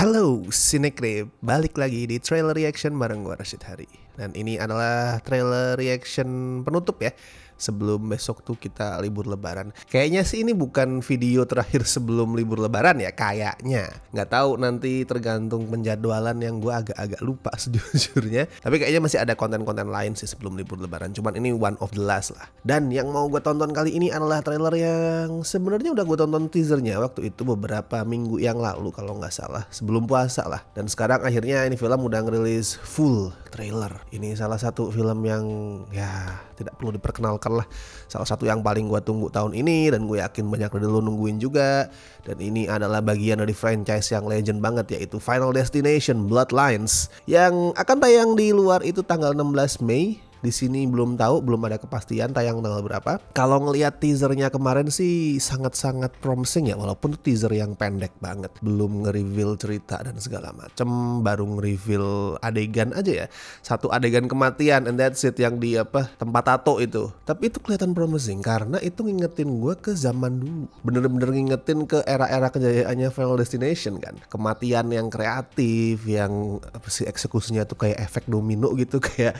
Halo Cinecrib, balik lagi di trailer reaction bareng gua Rashid Hari. Dan ini adalah trailer reaction penutup ya, sebelum besok tuh kita libur lebaran. Kayaknya sih ini bukan video terakhir sebelum libur lebaran ya, kayaknya. Nggak tahu, nanti tergantung penjadwalan yang gua agak-agak lupa sejujurnya. Tapi kayaknya masih ada konten-konten lain sih sebelum libur lebaran, cuman ini one of the last lah. Dan yang mau gua tonton kali ini adalah trailer yang sebenarnya udah gua tonton teasernya waktu itu beberapa minggu yang lalu kalau nggak salah, sebelum puasa lah. Dan sekarang akhirnya ini film udah ngerilis full trailer. Ini salah satu film yang ya tidak perlu diperkenalkan lah, salah satu yang paling gue tunggu tahun ini, dan gue yakin banyak dari lo nungguin juga. Dan ini adalah bagian dari franchise yang legend banget, yaitu Final Destination Bloodlines, yang akan tayang di luar itu tanggal 16 Mei. Di sini belum tahu, belum ada kepastian tayang tanggal berapa. Kalau ngelihat teasernya kemarin sih sangat-sangat promising ya, walaupun teaser yang pendek banget, belum nge-reveal cerita dan segala macem, baru nge-reveal adegan aja ya, satu adegan kematian and that's it, yang di tempat tato itu. Tapi itu kelihatan promising karena itu ngingetin gue ke zaman dulu, bener-bener ngingetin ke era-era kejayaannya Final Destination kan, kematian yang kreatif, yang eksekusinya tuh kayak efek domino gitu, kayak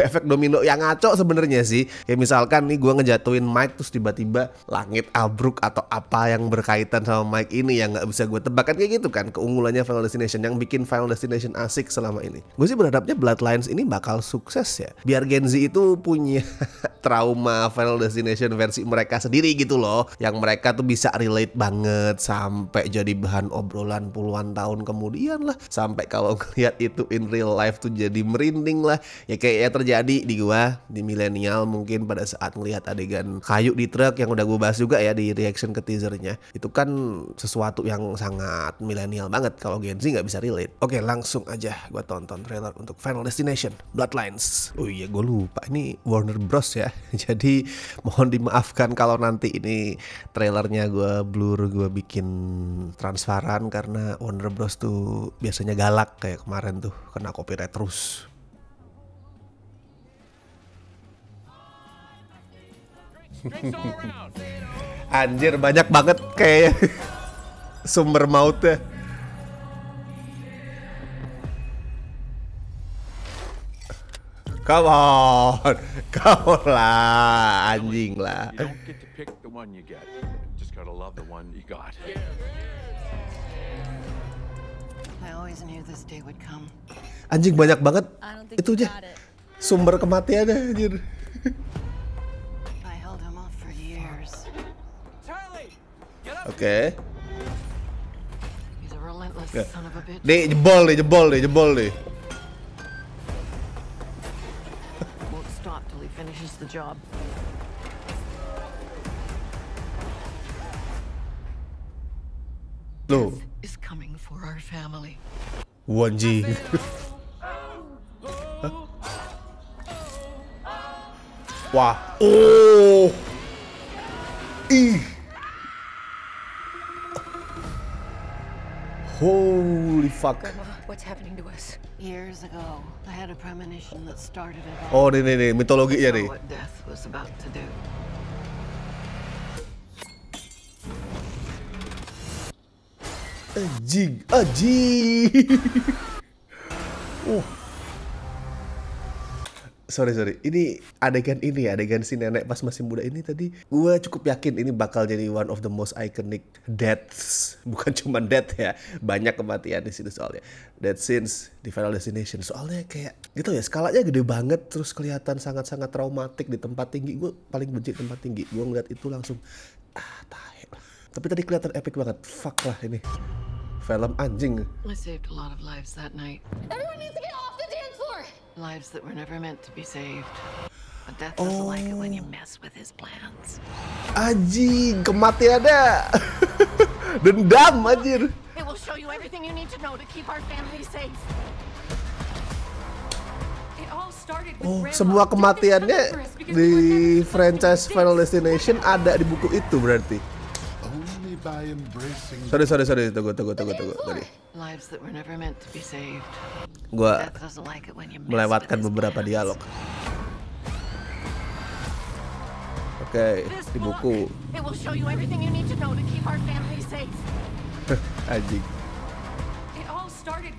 efek domino yang ngaco sebenarnya sih. Kayak misalkan nih gue ngejatuhin mic terus tiba-tiba langit abruk atau apa yang berkaitan sama mic ini yang nggak bisa gue tebak, kan kayak gitu kan keunggulannya Final Destination, yang bikin Final Destination asik selama ini. Gue sih berharapnya Bloodlines ini bakal sukses ya, biar Gen Z itu punya trauma Final Destination versi mereka sendiri gitu loh, yang mereka tuh bisa relate banget sampai jadi bahan obrolan puluhan tahun kemudian lah, sampai kalau ngeliat itu in real life tuh jadi merinding lah ya, kayak terjadi di gua di milenial mungkin pada saat ngelihat adegan kayu di truk yang udah gua bahas juga ya di reaction ke teasernya. Itu kan sesuatu yang sangat milenial banget, kalau Gen Z nggak bisa relate. Oke, langsung aja gua tonton trailer untuk Final Destination Bloodlines. Oh iya, gue lupa ini Warner Bros ya. Jadi mohon dimaafkan kalau nanti ini trailernya gua blur, gua bikin transparan, karena Warner Bros tuh biasanya galak kayak kemarin tuh, kena copyright terus. Anjir, banyak banget kayak sumber mautnya. Come on, kau lah anjing lah. Anjing, banyak banget itu aja sumber kematiannya anjir. Oke. Nih, jebol nih. Loh. Anjing. Wah. Oh. Ih. Holy fuck. What's happening to us? Years ago, I had a premonition that started it Oh, all. nih mitologinya nih. What death was about to do. Anjing. Sorry. Ini adegan si nenek pas masih muda ini tadi, gue cukup yakin ini bakal jadi one of the most iconic deaths. Bukan cuma death ya, banyak kematian di situ soalnya. Death scenes di Final Destination. Soalnya kayak gitu ya, skalanya gede banget, terus kelihatan sangat-sangat traumatik di tempat tinggi. Gue paling benci tempat tinggi. Gue ngeliat itu langsung tahe. Tapi tadi kelihatan epic banget. Fuck lah ini. Film anjing. I saved a lot of lives that night. Everyone needs to get off the dance floor. Lives that were never meant to be saved. But death doesn't like it when you mess with his plans. Anjing, kematiannya. Dendam anjir. It will show you everything you need to know to keep our family safe. Oh, semua kematiannya di franchise Final Destination ada di buku itu berarti. Sorry, tunggu tadi. Gua melewatkan beberapa dialog. Oke, di buku. Anjing.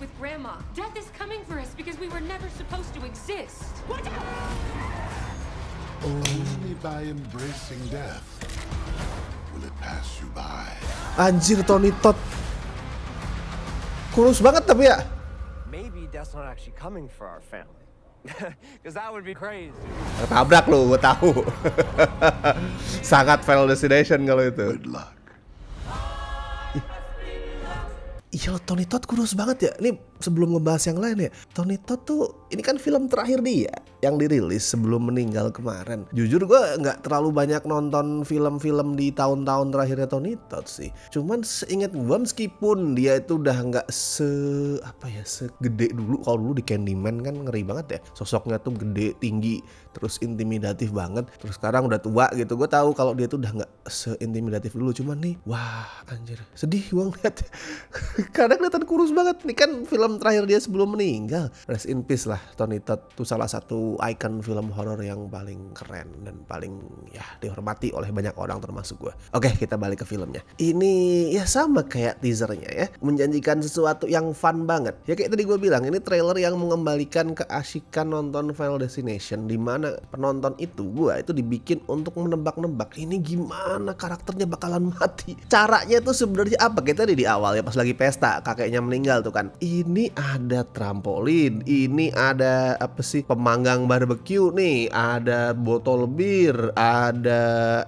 with Grandma. Death is coming for us because we were never supposed to exist. Watch out! Only by embracing death will it pass you by. Anjir, Tony Todd kurus banget tapi ya. Maybe death's not actually coming for our family. Because that would be crazy. Tabrak lu, gue tahu. Sangat Final Destination kalau itu. Good luck. Iya, Tony Todd kurus banget ya. Ini sebelum ngebahas yang lain ya, Tony Todd tuh ini kan film terakhir dia yang dirilis sebelum meninggal kemarin. Jujur gue nggak terlalu banyak nonton film-film di tahun-tahun terakhirnya Tony Todd sih. Cuman seingat gue, meskipun dia itu udah nggak segede dulu. Kalau dulu di Candyman kan ngeri banget ya. Sosoknya tuh gede, tinggi, terus intimidatif banget. Terus sekarang udah tua gitu. Gue tahu kalau dia tuh udah nggak seintimidatif dulu. Cuman nih, wah anjir, sedih gue ngeliat. Kadang kelihatan kurus banget. Nih kan film terakhir dia sebelum meninggal. Rest in peace lah, Tony Todd tuh salah satu icon film horor yang paling keren dan paling ya dihormati oleh banyak orang termasuk gue. Oke, kita balik ke filmnya. Ini ya sama kayak teasernya ya, menjanjikan sesuatu yang fun banget. Ya kayak tadi gue bilang, ini trailer yang mengembalikan keasikan nonton Final Destination, di mana penonton itu dibikin untuk menebak-nebak ini gimana karakternya bakalan mati. Caranya tuh sebenarnya apa? Kayak tadi di awal ya, pas lagi pesta kakeknya meninggal tuh kan, ini ada trampolin, ini ada pemanggang barbecue nih, ada botol bir, ada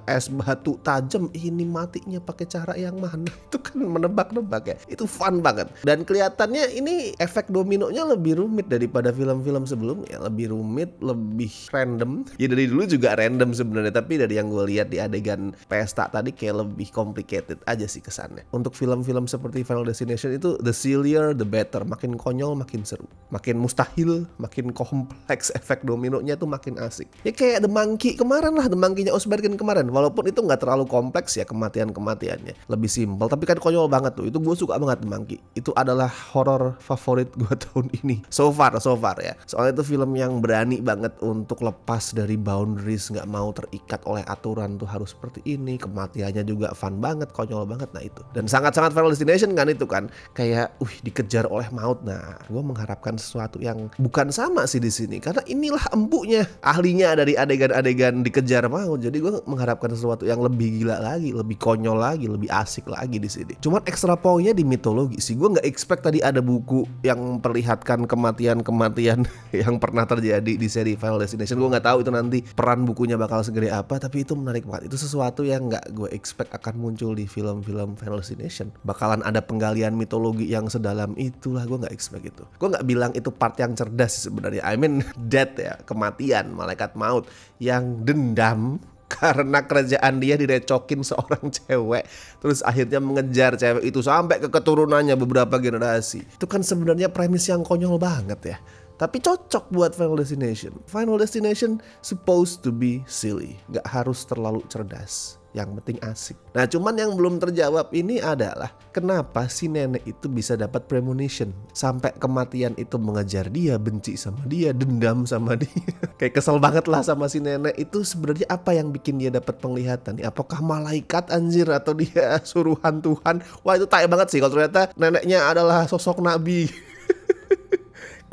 es batu tajam. Ini matinya pakai cara yang mana? Itu kan menebak-nebak ya. Itu fun banget. Dan kelihatannya ini efek dominonya lebih rumit daripada film-film sebelumnya. Lebih rumit, lebih random. Ya dari dulu juga random sebenarnya, tapi dari yang gue lihat di adegan pesta tadi kayak lebih complicated aja sih kesannya. Untuk film-film seperti Final Destination itu, the sillier the better. Makin konyol makin seru, makin mustahil makin kompleks, efek dominonya tuh makin asik. Ya kayak The Monkey kemarin lah, The Monkey-nya Osbergen kemarin. Walaupun itu nggak terlalu kompleks ya kematiannya, lebih simpel, tapi kan konyol banget tuh. Itu gue suka banget The Monkey. Itu adalah horor favorit gue tahun ini so far ya. Soalnya itu film yang berani banget untuk lepas dari boundaries, nggak mau terikat oleh aturan tuh harus seperti ini. Kematiannya juga fun banget, konyol banget. Nah itu, dan sangat-sangat Final Destination kan itu kan kayak dikejar oleh maut. Nah, gue mengharapkan sesuatu yang bukan sama sih di sini, karena inilah empunya, ahlinya dari adegan-adegan dikejar maut. Jadi gue mengharapkan sesuatu yang lebih gila lagi, lebih konyol lagi, lebih asik lagi di sini. Cuman ekstra poinnya di mitologi sih. Gue nggak expect tadi ada buku yang memperlihatkan kematian-kematian yang pernah terjadi di seri Final Destination. Gue nggak tahu itu nanti peran bukunya bakal segede apa, tapi itu menarik banget. Itu sesuatu yang nggak gue expect akan muncul di film-film Final Destination. Bakalan ada penggalian mitologi yang sedalam itulah, gue nggak expect itu. Gue nggak bilang itu part yang cerdas sebenarnya. I mean death ya, kematian, malaikat maut yang dendam karena kerjaan dia direcokin seorang cewek, terus akhirnya mengejar cewek itu sampai ke keturunannya beberapa generasi. Itu kan sebenarnya premis yang konyol banget ya, tapi cocok buat Final Destination. Final Destination supposed to be silly, gak harus terlalu cerdas, yang penting asik. Nah cuman yang belum terjawab ini adalah kenapa si nenek itu bisa dapat premonition sampai kematian itu mengejar dia, benci sama dia, dendam sama dia. Kayak kesel banget lah sama si nenek itu. Sebenarnya apa yang bikin dia dapat penglihatan? Apakah malaikat anjir atau dia suruhan Tuhan? Wah itu tai banget sih kalau ternyata neneknya adalah sosok nabi.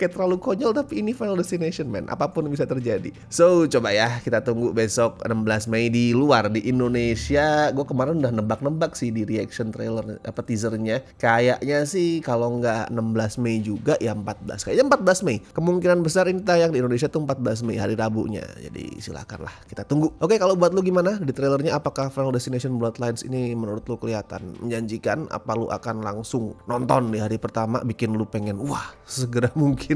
Kayak terlalu konyol, tapi ini Final Destination man, apapun bisa terjadi. So coba ya kita tunggu besok 16 Mei di luar. Di Indonesia gue kemarin udah nebak-nebak sih di reaction trailer teasernya. Kayaknya sih kalau nggak 16 Mei juga ya 14. Kayaknya 14 Mei. Kemungkinan besar ini tayang di Indonesia tuh 14 Mei, hari Rabunya. Jadi silakan lah kita tunggu. Oke, kalau buat lu gimana di trailernya? Apakah Final Destination Bloodlines ini menurut lu kelihatan menjanjikan? Apa lu akan langsung nonton di hari pertama bikin lu pengen wah segera mungkin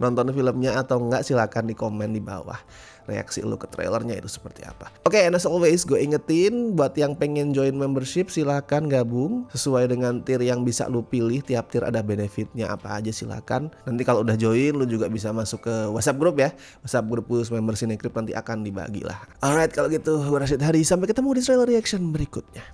nonton filmnya atau enggak? Silakan di komen di bawah reaksi lu ke trailernya itu seperti apa. Oke, and as always gue ingetin buat yang pengen join membership silakan gabung sesuai dengan tier yang bisa lu pilih. Tiap tier ada benefitnya apa aja, silakan. Nanti kalau udah join lu juga bisa masuk ke WhatsApp group ya. WhatsApp group khusus member Cinecrip nanti akan dibagi lah. Alright, kalau gitu gue Rashid Hari, sampai ketemu di trailer reaction berikutnya.